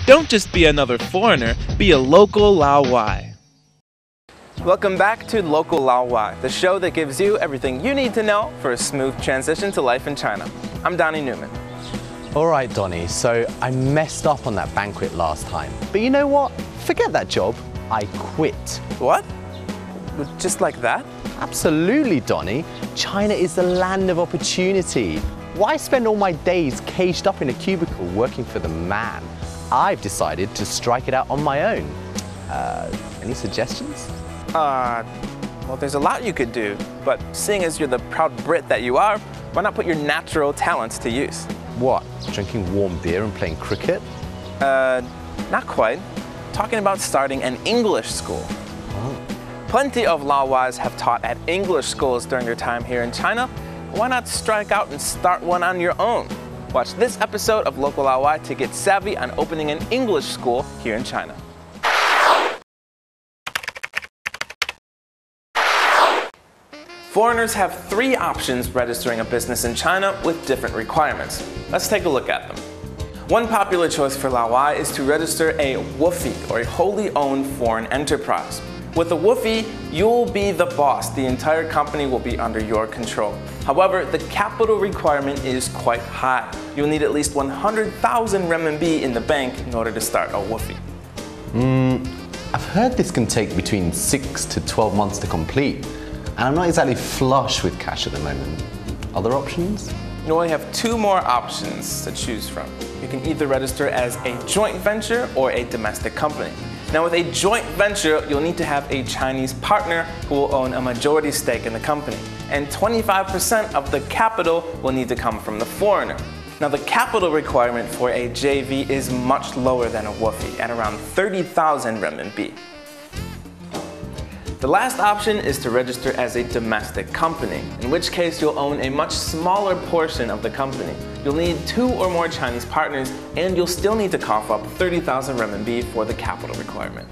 Don't just be another foreigner, be a local Laowai. Welcome back to Local Laowai, the show that gives you everything you need to know for a smooth transition to life in China. I'm Donny Newman. All right, Donny, so I messed up on that banquet last time. But you know what? Forget that job. I quit. What? Just like that? Absolutely, Donny. China is the land of opportunity. Why spend all my days caged up in a cubicle working for the man? I've decided to strike it out on my own. Any suggestions? Well, there's a lot you could do, but seeing as you're the proud Brit that you are, why not put your natural talents to use? What? Drinking warm beer and playing cricket? Not quite. Talking about starting an English school. Oh. Plenty of Laowais have taught at English schools during their time here in China. Why not strike out and start one on your own? Watch this episode of Local Laowai to get savvy on opening an English school here in China. Foreigners have 3 options registering a business in China with different requirements. Let's take a look at them. One popular choice for Laowai is to register a WFI, or a wholly owned foreign enterprise. With a WFI, you'll be the boss. The entire company will be under your control. However, the capital requirement is quite high. You'll need at least 100,000 renminbi in the bank in order to start a WFI. I've heard this can take between 6 to 12 months to complete. And I'm not exactly flush with cash at the moment. Other options? You only have 2 more options to choose from. You can either register as a joint venture or a domestic company. Now with a joint venture, you'll need to have a Chinese partner who will own a majority stake in the company. And 25% of the capital will need to come from the foreigner. Now the capital requirement for a JV is much lower than a WFI, at around 30,000 renminbi. The last option is to register as a domestic company, in which case you'll own a much smaller portion of the company. You'll need 2 or more Chinese partners, and you'll still need to cough up 30,000 renminbi for the capital requirement.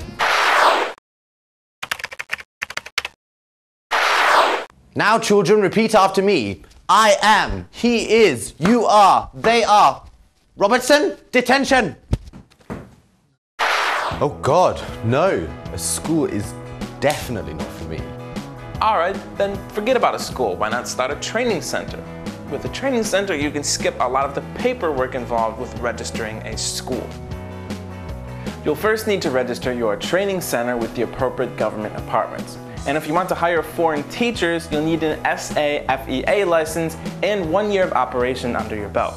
Now children, repeat after me. I am, he is, you are, they are. Robertson, detention! Oh God, no. A school is definitely not for me. Alright, then forget about a school. Why not start a training center? With a training center, you can skip a lot of the paperwork involved with registering a school. You'll first need to register your training center with the appropriate government departments. And if you want to hire foreign teachers, you'll need an SAFEA license and 1 year of operation under your belt.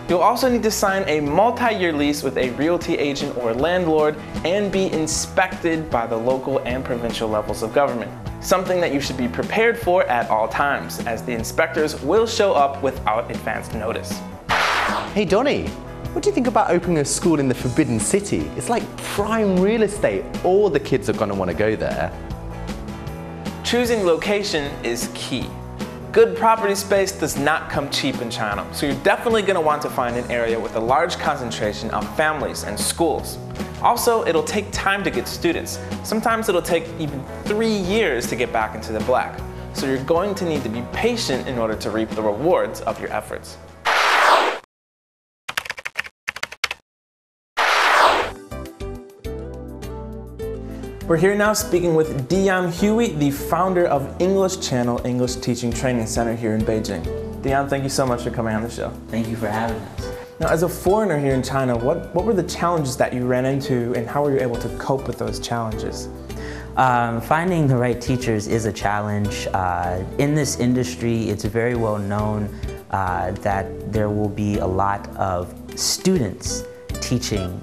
You'll also need to sign a multi-year lease with a realty agent or landlord and be inspected by the local and provincial levels of government. Something that you should be prepared for at all times, as the inspectors will show up without advance notice. Hey Donny, what do you think about opening a school in the Forbidden City? It's like prime real estate. All the kids are going to want to go there. Choosing location is key. Good property space does not come cheap in China, so you're definitely going to want to find an area with a large concentration of families and schools. Also, it'll take time to get students. Sometimes it'll take even 3 years to get back into the black. So you're going to need to be patient in order to reap the rewards of your efforts. We're here now speaking with Dion Huey, the founder of English Channel English Teaching Training Center here in Beijing. Dion, thank you so much for coming on the show. Thank you for having us. Now, as a foreigner here in China, what were the challenges that you ran into, and how were you able to cope with those challenges? Finding the right teachers is a challenge. In this industry, it's very well known that there will be a lot of students teaching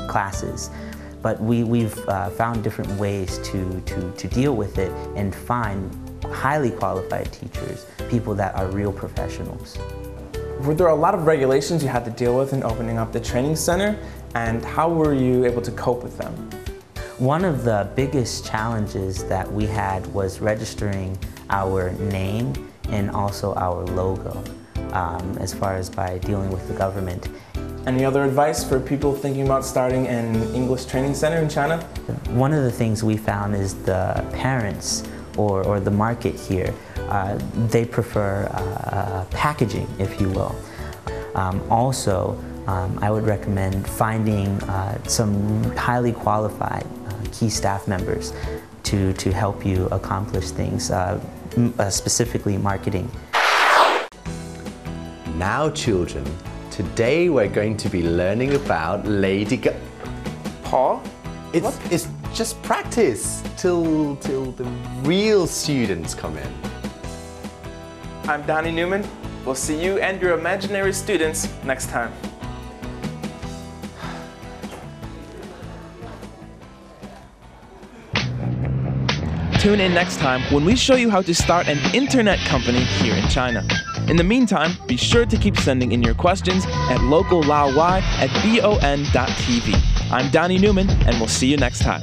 classes. But we've found different ways to deal with it and find highly qualified teachers, people that are real professionals. Were there a lot of regulations you had to deal with in opening up the training center, and how were you able to cope with them? One of the biggest challenges that we had was registering our name and also our logo, as far as by dealing with the government. Any other advice for people thinking about starting an English training center in China? One of the things we found is the parents or the market here, they prefer packaging, if you will. Also, I would recommend finding some highly qualified key staff members to help you accomplish things, specifically marketing. Now children, today we're going to be learning about Paul? It's just practice till the real students come in. I'm Donny Newman. We'll see you and your imaginary students next time. Tune in next time when we show you how to start an internet company here in China. In the meantime, be sure to keep sending in your questions at Local Laowai at bon.tv. I'm Donny Newman, and we'll see you next time.